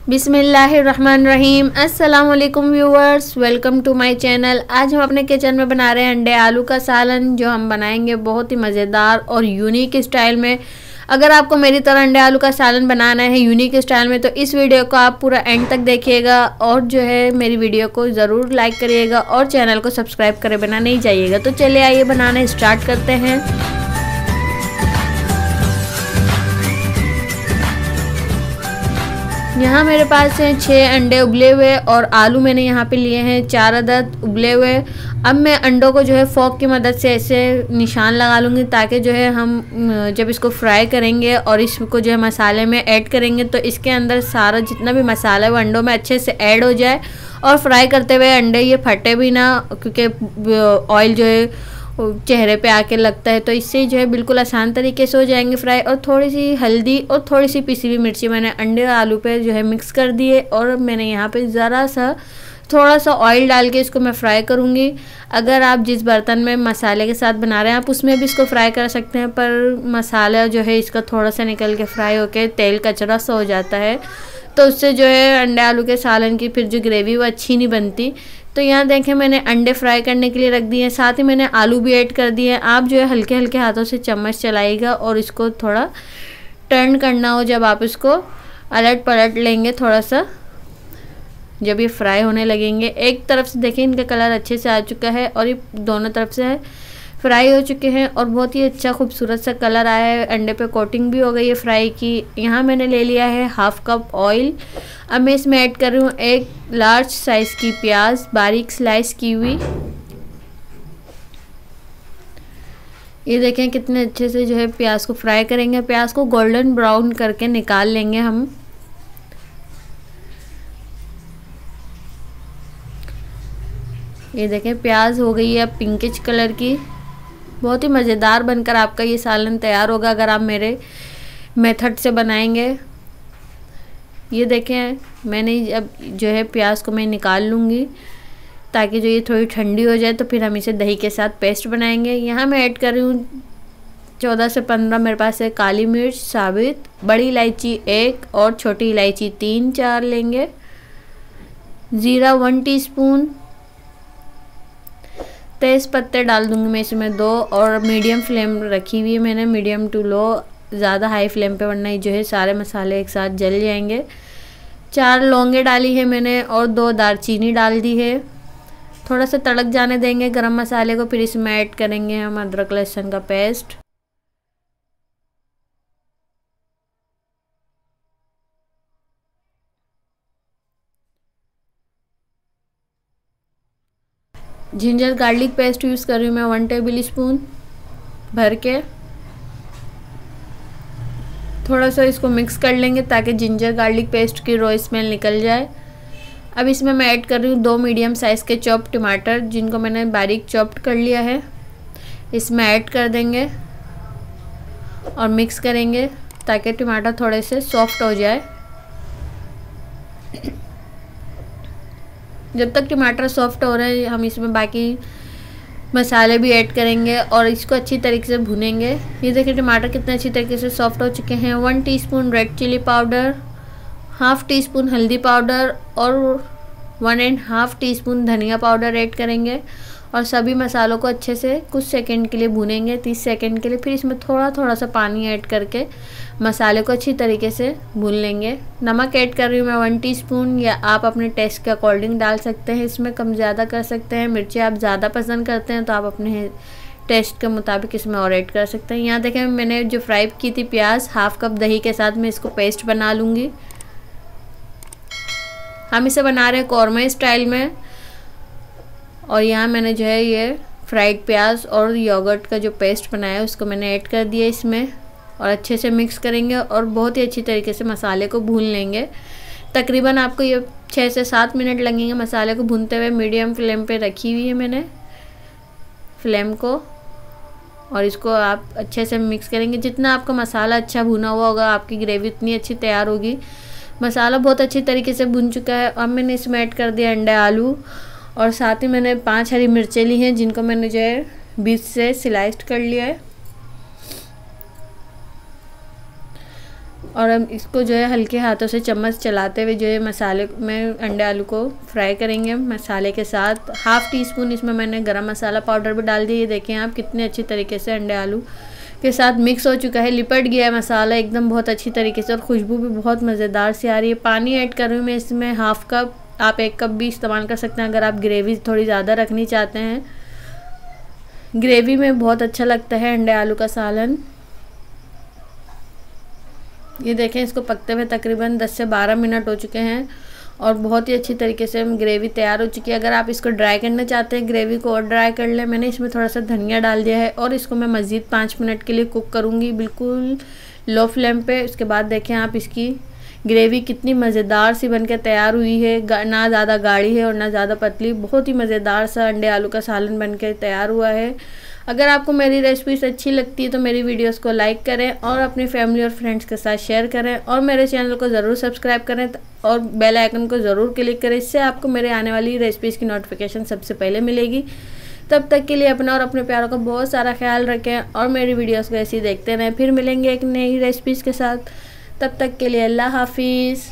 बिस्मिल्लाहिर्रहमानिर्रहीम। अस्सलाम वालेकुम viewers, welcome to my channel. आज हम अपने किचन में बना रहे हैं अंडे आलू का सालन, जो हम बनाएंगे बहुत ही मज़ेदार और यूनिक स्टाइल में। अगर आपको मेरी तरह अंडे आलू का सालन बनाना है यूनिक स्टाइल में, तो इस वीडियो को आप पूरा एंड तक देखिएगा और जो है मेरी वीडियो को ज़रूर लाइक करिएगा और चैनल को सब्सक्राइब करे बिना नहीं जाइएगा। तो चलिए आइए बनाना स्टार्ट करते हैं। यहाँ मेरे पास हैं 6 अंडे उबले हुए और आलू मैंने यहाँ पे लिए हैं 4 अदद उबले हुए। अब मैं अंडों को जो है फोक की मदद से ऐसे निशान लगा लूँगी, ताकि जो है हम जब इसको फ्राई करेंगे और इसको जो है मसाले में ऐड करेंगे तो इसके अंदर सारा जितना भी मसाला है वो अंडों में अच्छे से ऐड हो जाए और फ्राई करते हुए अंडे ये फटे भी ना, क्योंकि ऑयल जो है चेहरे पे आके लगता है। तो इससे जो है बिल्कुल आसान तरीके से हो जाएंगे फ्राई। और थोड़ी सी हल्दी और थोड़ी सी पिसी हुई मिर्ची मैंने अंडे और आलू पे जो है मिक्स कर दिए और मैंने यहाँ पे थोड़ा सा ऑयल डाल के इसको मैं फ्राई करूँगी। अगर आप जिस बर्तन में मसाले के साथ बना रहे हैं आप उसमें भी इसको फ्राई कर सकते हैं, पर मसाला जो है इसका थोड़ा सा निकल के फ्राई होके तेल कचरा सा हो जाता है, तो उससे जो है अंडे आलू के सालन की फिर जो ग्रेवी वो अच्छी नहीं बनती। तो यहाँ देखें मैंने अंडे फ्राई करने के लिए रख दिए हैं, साथ ही मैंने आलू भी ऐड कर दिए हैं। आप जो है हल्के हल्के हाथों से चम्मच चलाइएगा और इसको थोड़ा टर्न करना हो, जब आप इसको अलट पलट लेंगे थोड़ा सा, जब ये फ्राई होने लगेंगे। एक तरफ से देखें इनका कलर अच्छे से आ चुका है और ये दोनों तरफ से फ्राई हो चुके हैं और बहुत ही अच्छा खूबसूरत सा कलर आया है। अंडे पे कोटिंग भी हो गई है फ्राई की। यहाँ मैंने ले लिया है 1/2 कप ऑयल। अब मैं इसमें ऐड कर रही हूँ 1 लार्ज साइज़ की प्याज बारीक स्लाइस की हुई। ये देखें कितने अच्छे से जो है प्याज को फ्राई करेंगे। प्याज को गोल्डन ब्राउन करके निकाल लेंगे हम। ये देखें प्याज हो गई है अब पिंकिश कलर की। बहुत ही मज़ेदार बनकर आपका ये सालन तैयार होगा अगर आप मेरे मेथड से बनाएंगे। ये देखें मैंने अब जो है प्याज को मैं निकाल लूँगी, ताकि जो ये थोड़ी ठंडी हो जाए तो फिर हम इसे दही के साथ पेस्ट बनाएंगे। यहाँ मैं ऐड कर रही हूँ 14 से 15 मेरे पास है काली मिर्च साबित, बड़ी इलायची 1 और छोटी इलायची 3-4 लेंगे। ज़ीरा 1 टीस्पून, तेज़ पत्ते डाल दूंगी मैं इसमें 2 और मीडियम फ्लेम रखी हुई है मैंने, मीडियम टू लो, ज़्यादा हाई फ्लेम पे, वरना जो है सारे मसाले एक साथ जल जाएंगे। 4 लौंगे डाली है मैंने और 2 दालचीनी डाल दी है। थोड़ा सा तड़क जाने देंगे गरम मसाले को, फिर इसमें ऐड करेंगे हम अदरक लहसुन का paste. Ginger garlic paste use कर रही हूँ मैं 1 टेबल स्पून भर के। थोड़ा सा इसको मिक्स कर लेंगे ताकि जिंजर गार्लिक पेस्ट की रॉ स्मेल निकल जाए। अब इसमें मैं ऐड कर रही हूँ 2 मीडियम साइज़ के चॉप टमाटर, जिनको मैंने बारीक चॉप्ड कर लिया है। इसमें ऐड कर देंगे और मिक्स करेंगे ताकि टमाटर थोड़े से सॉफ्ट हो जाए। जब तक टमाटर सॉफ्ट हो रहे हैं हम इसमें बाकी मसाले भी ऐड करेंगे और इसको अच्छी तरीके से भुनेंगे। ये देखिए टमाटर कितने अच्छी तरीके से सॉफ्ट हो चुके हैं। 1 teaspoon red chilli powder, 1/2 teaspoon हल्दी पाउडर और 1.5 टीस्पून धनिया पाउडर ऐड करेंगे और सभी मसालों को अच्छे से कुछ सेकंड के लिए भुनेंगे, 30 सेकंड के लिए। फिर इसमें थोड़ा सा पानी ऐड करके मसाले को अच्छी तरीके से भून लेंगे। नमक ऐड कर रही हूँ मैं 1 टीस्पून, या आप अपने टेस्ट के अकॉर्डिंग डाल सकते हैं, इसमें कम ज़्यादा कर सकते हैं। मिर्ची आप ज़्यादा पसंद करते हैं तो आप अपने टेस्ट के मुताबिक इसमें और ऐड कर सकते हैं। यहाँ देखें मैंने जो फ्राई की थी प्याज, 1/2 कप दही के साथ मैं इसको पेस्ट बना लूँगी। हम इसे बना रहे हैं कौरमा स्टाइल में। और यहाँ मैंने जो है ये फ्राइड प्याज और योगर्ट का जो पेस्ट बनाया है उसको मैंने ऐड कर दिया इसमें और अच्छे से मिक्स करेंगे और बहुत ही अच्छी तरीके से मसाले को भून लेंगे। तकरीबन आपको ये 6 से 7 मिनट लगेंगे मसाले को भूनते हुए। मीडियम फ्लेम पे रखी हुई है मैंने फ्लेम को और इसको आप अच्छे से मिक्स करेंगे। जितना आपका मसाला अच्छा भुना हुआ होगा आपकी ग्रेवी उतनी अच्छी तैयार होगी। मसाला बहुत अच्छी तरीके से भुन चुका है। अब मैंने इसमें ऐड कर दिया अंडे आलू और साथ ही मैंने 5 हरी मिर्चें ली हैं, जिनको मैंने जो है बीच से स्लाइस्ड कर लिया है और हम इसको जो है हल्के हाथों से चम्मच चलाते हुए जो है मसाले में अंडे आलू को फ्राई करेंगे मसाले के साथ। 1/2 टीस्पून इसमें मैंने गरम मसाला पाउडर भी डाल दिया। ये देखें आप कितने अच्छी तरीके से अंडे आलू के साथ मिक्स हो चुका है, लिपट गया है मसाला एकदम बहुत अच्छी तरीके से और खुशबू भी बहुत मज़ेदार सी आ रही है। पानी ऐड कर रही हूँ मैं इसमें 1/2 कप, आप 1 कप भी इस्तेमाल कर सकते हैं अगर आप ग्रेवी थोड़ी ज़्यादा रखनी चाहते हैं। ग्रेवी में बहुत अच्छा लगता है अंडे आलू का सालन। ये देखें इसको पकते हुए तकरीबन 10 से 12 मिनट हो चुके हैं और बहुत ही अच्छी तरीके से ग्रेवी तैयार हो चुकी है। अगर आप इसको ड्राई करना चाहते हैं, ग्रेवी को और ड्राई कर लें, मैंने इसमें थोड़ा सा धनिया डाल दिया है और इसको मैं मज़ीद 5 मिनट के लिए कुक करूँगी बिल्कुल लो फ्लेम पे। उसके बाद देखें आप इसकी ग्रेवी कितनी मज़ेदार सी बनकर तैयार हुई है, ना ज़्यादा गाढ़ी है और ना ज़्यादा पतली, बहुत ही मज़ेदार सा अंडे आलू का सालन बनकर तैयार हुआ है। अगर आपको मेरी रेसिपीज अच्छी लगती है तो मेरी वीडियोस को लाइक करें और अपनी फैमिली और फ्रेंड्स के साथ शेयर करें और मेरे चैनल को ज़रूर सब्सक्राइब करें और बेल आइकन को ज़रूर क्लिक करें। इससे आपको मेरे आने वाली रेसिपीज़ की नोटिफिकेशन सबसे पहले मिलेगी। तब तक के लिए अपना और अपने प्यारों का बहुत सारा ख्याल रखें और मेरी वीडियोज़ को ऐसे ही देखते रहें। फिर मिलेंगे एक नई रेसिपीज़ के साथ, तब तक के लिए अल्लाह हाफिज़।